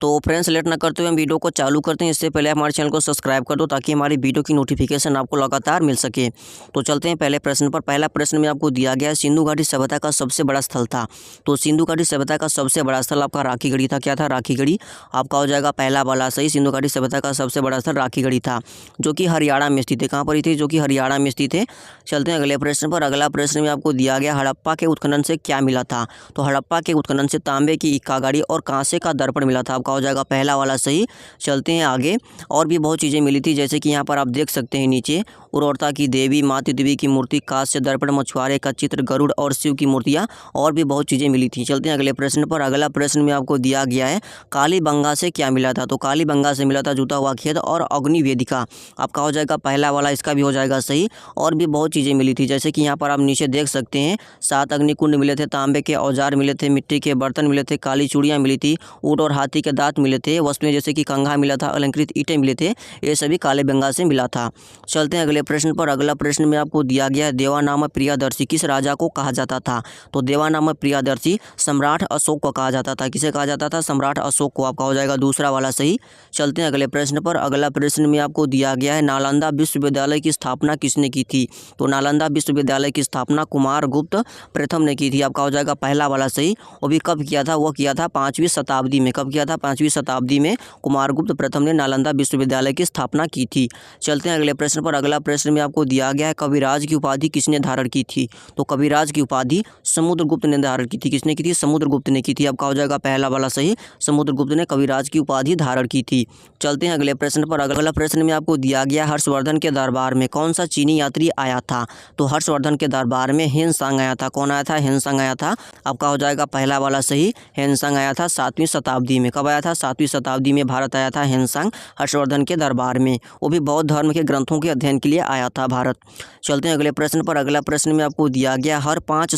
तो friends let ना करते हुए हम वीडियो को चालू करते हैं। इससे पहले हमारे चैनल को सब्सक्राइब कर दो ताकि हमारी वीडियो की नोटिफिकेशन आपको लगातार मिल सके। तो चलते हैं पहले प्रश्न पर। पहला प्रश्न में आपको दिया गया है सिंधु घाटी सभ्यता का सबसे बड़ा स्थल था। तो सिंधु घाटी सभ्यता का सबसे बड़ा स्थल आपका राखीगढ़ी था। क्या था? राखीगढ़ी आपका हो जाएगा पहला वाला सही। सिंधु घाटी सभ्यता का सबसे बड़ा स्थल राखीगढ़ी था, जो कि हरियाणा में स्थित है। कहाँ पर ही थे? जो कि हरियाणा में स्थित है। चलते हैं अगले प्रश्न पर। अगला प्रश्न में आपको दिया गया हड़प्पा के उत्खनन से क्या मिला था। तो हड़प्पा के उत्खनन से तांबे की इक्का गाड़ी और कांसे का दर्पण मिला था। आपका हो जाएगा पहला वाला सही। चलते हैं आगे। और भी बहुत चीज़ें मिली थी, जैसे कि यहाँ पर आप देख सकते हैं नीचे उर्वरता की देवी, मातृ देवी की मूर्ति, कांस्य दर्पण, मछुआरे का चित्र, गरुड़ और शिव की मूर्तियाँ और भी बहुत चीज़ें मिली थी। चलते हैं अगले प्रश्न पर। अगला प्रश्न में आपको दिया गया है कालीबंगा से क्या मिला था। तो कालीबंगा से मिला था जूता हुआ खेत और अग्नि वेदिका। आपका हो जाएगा पहला वाला, इसका भी हो जाएगा सही। और भी बहुत चीज़ें मिली थी, जैसे कि यहाँ पर आप नीचे देख सकते हैं 7 अग्निकुंड मिले थे, तांबे के औजार मिले थे, मिट्टी के बर्तन मिले थे, काली चूड़ियाँ मिली थी, ऊँट और हाथी के दांत मिले थे, वस्तुएं जैसे कि कंघा मिला था, अलंकृत ईंटें मिले थे। ये सभी कालीबंगा से मिला था। चलते हैं अगले प्रश्न पर। अगला प्रश्न में आपको दिया गया है देवानाम प्रियदर्शी किस राजा को कहा जाता था। तो देवानाम प्रियदर्शी सम्राट अशोक को कहा जाता था। किसे कहा जाता था? सम्राट अशोक को। आपका हो जाएगा दूसरा वाला सही। चलते हैं अगले प्रश्न पर। अगला प्रश्न में आपको दिया गया है नालंदा विश्वविद्यालय की स्थापना किसने की थी। तो नालंदा विश्वविद्यालय की स्थापना कुमारगुप्त प्रथम ने की थी। आपका हो जाएगा पहला वाला सही। वो भी कब किया था? वो किया था 5वीं शताब्दी में। कब किया था? 5वीं शताब्दी में कुमारगुप्त प्रथम ने नालंदा विश्वविद्यालय की स्थापना की थी। चलते हैं अगले प्रश्न पर। अगला प्रश्न में आपको दिया गया है कविराज की उपाधि किसने धारण की थी। तो कविराज की उपाधि समुद्रगुप्त ने धारण की थी। किसने की थी? समुद्रगुप्त ने की थी। आपका हो जाएगा पहला वाला सही। समुद्रगुप्त ने कविराज की उपाधि धारण की थी। चलते हैं अगले प्रश्न पर। अगला प्रश्न में आपको दिया गया हर्षवर्धन के दरबार में कौन सा चीनी यात्री आया था। तो हर्षवर्धन के दरबार में हेनसांग आया था। कौन आया था? हेनसांग आया था। आपका हो जाएगा पहला वाला सही। हेनसांग आया था 7वीं शताब्दी में। कब आया था? 7वीं शताब्दी में भारत आया था हेनसांग हर्षवर्धन के दरबार में। वो भी बौद्ध धर्म के ग्रंथों के अध्ययन के लिए आया था भारत। चलते हैं अगले प्रश्न पर। अगला प्रश्न में आपको दिया गया हर 5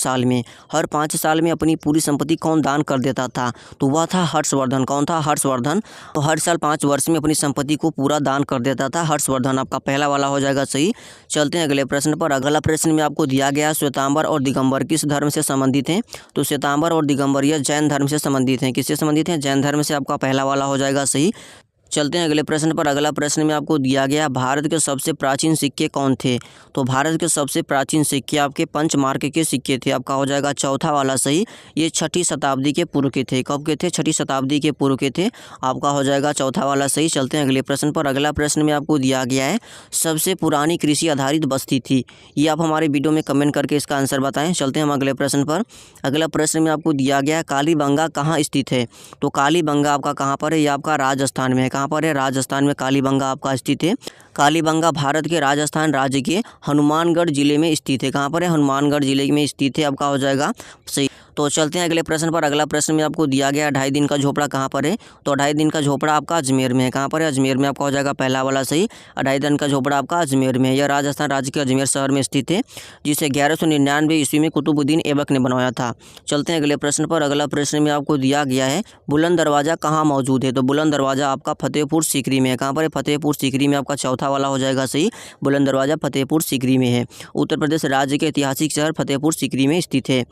साल में अपनी पूरी संपत्ति कौन दान कर देता था। तो वह था हर्षवर्धन। कौन था? हर्षवर्धन। तो हर साल 5 वर्ष में अपनी संपत्ति को पूरा दान कर देता था हर्षवर्धन। आपका पहला वाला हो जाएगा सही। चलते हैं अगले प्रश्न पर। अगला प्रश्न में आपको दिया गया श्वेतांबर और दिगंबर किस धर्म से संबंधित हैं। तो श्वेतांबर और दिगंबर यह जैन धर्म से संबंधित हैं। किससे संबंधित हैं? जैन धर्म से। आपका पहला वाला हो जाएगा सही। चलते हैं अगले प्रश्न पर। अगला प्रश्न में आपको दिया गया भारत के सबसे प्राचीन सिक्के कौन थे। तो भारत के सबसे प्राचीन सिक्के आपके पंचमार्क के सिक्के थे। आपका हो जाएगा चौथा वाला सही। ये 6ठी शताब्दी के पूर्व के थे। कब के थे? 6ठी शताब्दी के पूर्व के थे। आपका हो जाएगा चौथा वाला सही। चलते हैं अगले प्रश्न पर। अगला प्रश्न में आपको दिया गया है सबसे पुरानी कृषि आधारित बस्ती थी। ये आप हमारे वीडियो में कमेंट करके इसका आंसर बताएं। चलते हैं हम अगले प्रश्न पर। अगला प्रश्न में आपको दिया गया है कालीबंगा कहाँ स्थित है। तो कालीबंगा आपका कहाँ पर है? ये आपका राजस्थान में है। कहाँ पर है? राजस्थान में कालीबंगा आपका स्थित है। कालीबंगा भारत के राजस्थान राज्य के हनुमानगढ़ जिले में स्थित है। कहाँ पर है? हनुमानगढ़ जिले में स्थित है। आपका हो जाएगा सही। तो चलते हैं अगले प्रश्न पर। अगला प्रश्न में आपको दिया गया 2.5 दिन का झोपड़ा कहाँ पर है। तो 2.5 दिन का झोपड़ा आपका अजमेर में है। कहाँ पर है? अजमेर में। आपका हो जाएगा पहला वाला सही। 2.5 दिन का झोपड़ा आपका अजमेर में है। यह राजस्थान राज्य के अजमेर शहर में स्थित है, जिसे 1199 ईस्वी में कुतुबुद्दीन ऐबक ने बनवाया था। चलते हैं अगले प्रश्न पर। अगला प्रश्न में आपको दिया गया है बुलंद दरवाज़ा कहाँ मौजूद है। तो बुलंद दरवाज़ा आपका फतेहपुर सीकरी में है। कहाँ पर है? फतेहपुर सीकरी में। आपका चौथा वाला हो जाएगा सही। बुलंद दरवाज़ा फतेहपुर सीकरी में है। उत्तर प्रदेश राज्य के ऐतिहासिक शहर फतेहपुर सीकरी में स्थित है।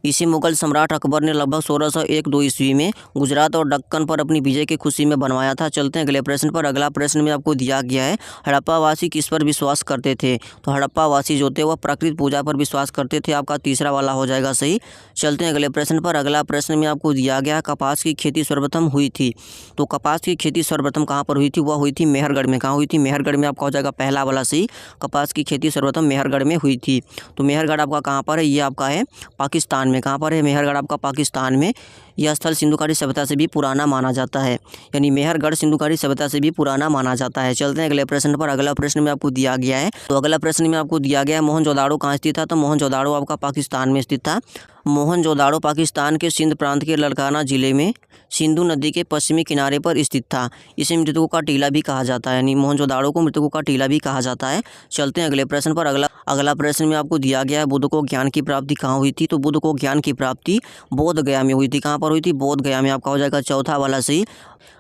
इसे मुगल सम्राट अकबर ने लगभग 1601-2 ईस्वी में गुजरात और दक्कन पर अपनी विजय की खुशी में बनवाया था। चलते हैं अगले प्रश्न पर। अगला प्रश्न में आपको दिया गया है हड़प्पावासी किस पर विश्वास करते थे। तो हड़प्पावासी जो थे वह प्रकृति पूजा पर विश्वास करते थे। आपका तीसरा वाला हो जाएगा सही। चलते हैं अगले प्रश्न पर। अगला प्रश्न में आपको दिया गया कपास की खेती सर्वप्रथम हुई थी। तो कपास की खेती सर्वप्रथम कहाँ पर हुई थी? वह हुई थी मेहरगढ़ में। कहाँ हुई थी? मेहरगढ़ में। आपका हो जाएगा पहला वाला सही। कपास की खेती सर्वप्रथम मेहरगढ़ में हुई थी। तो मेहरगढ़ आपका कहाँ पर है? ये आपका है पाकिस्तान में। कहाँ पर है? मेहरगढ़ आपका पाकिस्तान में। यह स्थल सिंधु घाटी सभ्यता से भी पुराना माना जाता है। यानी मेहरगढ़ सिंधु घाटी सभ्यता से भी पुराना माना जाता है। चलते हैं अगले प्रश्न पर। अगला प्रश्न में आपको दिया गया है तो अगला प्रश्न में आपको दिया गया है मोहनजोदाड़ो कहाँ स्थित था। तो मोहनजोदाड़ो आपका पाकिस्तान में स्थित था। मोहनजोदाड़ो पाकिस्तान के सिंध प्रांत के लड़काना जिले में सिंधु नदी के पश्चिमी किनारे पर स्थित था। इसे मृतकों का टीला भी कहा जाता है। यानी मोहनजोदाड़ो को मृतकों का टीला भी कहा जाता है। चलते हैं अगले प्रश्न पर। अगला प्रश्न में आपको दिया गया है बुद्ध को ज्ञान की प्राप्ति कहाँ हुई थी। तो बुद्ध को ज्ञान की प्राप्ति बोध गया में हुई थी। कहाँ पर हुई थी? बोध गया में। आपका हो जाएगा चौथा वाला सही।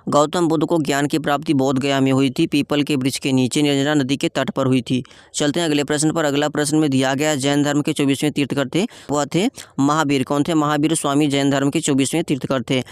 गौतम बुद्ध को ज्ञान की प्राप्ति बोध गया में हुई थी। पीपल के वृक्ष के नीचे निर्जना नदी के तट पर हुई थी। चलते हैं अगले प्रश्न पर। अगला प्रश्न में दिया गया जैन धर्म के 24वें तीर्थकर थे। वह थे महावीर। कौन थे? महावीर स्वामी जैन धर्म के 24वें तीर्थकर थे।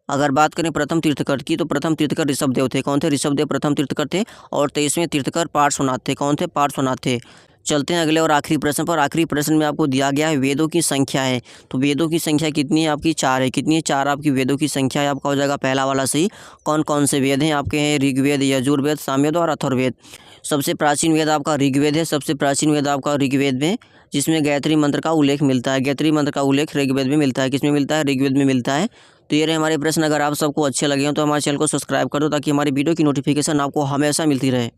अगर बात करें प्रथम तीर्थकर की, तो प्रथम तीर्थकर ऋषभदेव थे। कौन थे? ऋषभदेव प्रथम तीर्थकर थे। और 23वें तीर्थकर पार्श्वनाथ थे। कौन थे? पार्श्वनाथ थे। चलते हैं अगले और आखिरी प्रश्न पर। आखिरी प्रश्न में आपको दिया गया है वेदों की संख्या है। तो वेदों की संख्या कितनी है आपकी? 4 है। कितनी है? 4 आपकी वेदों की संख्या है। आपका हो जाएगा पहला वाला सही। कौन कौन से वेद हैं आपके? हैं ऋग्वेद, यजुर्वेद, सामवेद और अथर्ववेद। सबसे प्राचीन वेद आपका ऋग्वेद है। सबसे प्राचीन वेद आपका ऋग्वेद में, जिसमें गायत्री मंत्र का उल्लेख मिलता है। गायत्री मंत्र का उल्लेख ऋग्वेद में मिलता है। किसमें मिलता है? ऋग्वेद में मिलता है। तो ये रहे हमारे प्रश्न। अगर आप सबको अच्छे लगे हों तो हमारे चैनल को सब्सक्राइब कर दो, ताकि हमारी वीडियो की नोटिफिकेशन आपको हमेशा मिलती रहे।